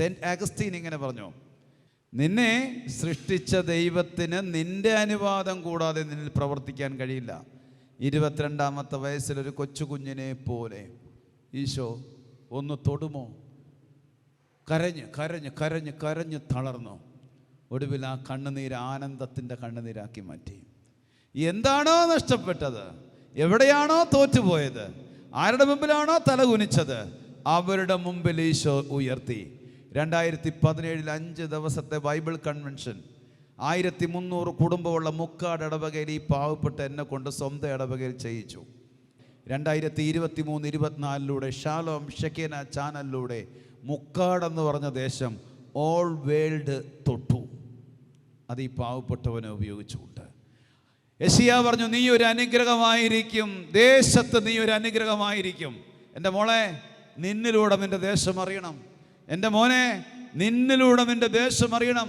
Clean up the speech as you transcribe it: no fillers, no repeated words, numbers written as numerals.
Saint അഗസ്തീൻ ഇങ്ങനെ പറഞ്ഞു, നിന്നെ സൃഷ്ടിച്ച ദൈവത്തിന് നിന്റെ അനുവാദം കൂടാതെ നിന്നിൽ പ്രവർത്തിക്കാൻ കഴിയില്ല. 22-ാമത്തെ വയസ്സിൽ ഒരു കൊച്ചു കുഞ്ഞിനെ പോലെ ഈശോ ഒന്ന് തൊടുമോ? കരഞ്ഞ് കരഞ്ഞ് കരഞ്ഞ് കരഞ്ഞ് തളർന്നു. ഒടുവിൽ ആ കണ്ണുനീര് ആനന്ദത്തിൻ്റെ കണ്ണുനീരാക്കി മാറ്റി. എന്താണോ നഷ്ടപ്പെട്ടത്, എവിടെയാണോ തോറ്റുപോയത്, ആരുടെ മുമ്പിലാണോ തലകുനിച്ചത്, അവരുടെ മുമ്പിൽ ഈശോ ഉയർത്തി. 2017 5 ദിവസത്തെ ബൈബിൾ കൺവെൻഷൻ 1300 കുടുംബമുള്ള മുക്കാട് ഇടവകയിൽ ഈ പാവപ്പെട്ട എന്നെ കൊണ്ട് സ്വന്തം ഇടവകയിൽ ചെയ്യിച്ചു. 2023-24 ഷാലോം ഷെക്കേന ചാനലിലൂടെ മുക്കാട് എന്ന് പറഞ്ഞ ദേശം ഓൾ വേൾഡ് തൊട്ടു. അത് ഈ പാവപ്പെട്ടവനെ ഉപയോഗിച്ചുകൊണ്ട്. യെശയ്യാ പറഞ്ഞു, നീ ഒരു അനുഗ്രഹമായിരിക്കും, ദേശത്ത് നീ ഒരു അനുഗ്രഹമായിരിക്കും. എൻ്റെ മോളെ, നിന്നിലൂടെ നിൻ്റെ ദേശം അറിയണം. എൻ്റെ മോനെ, നിന്നിലൂടെ നിൻ്റെ ദേശം അറിയണം.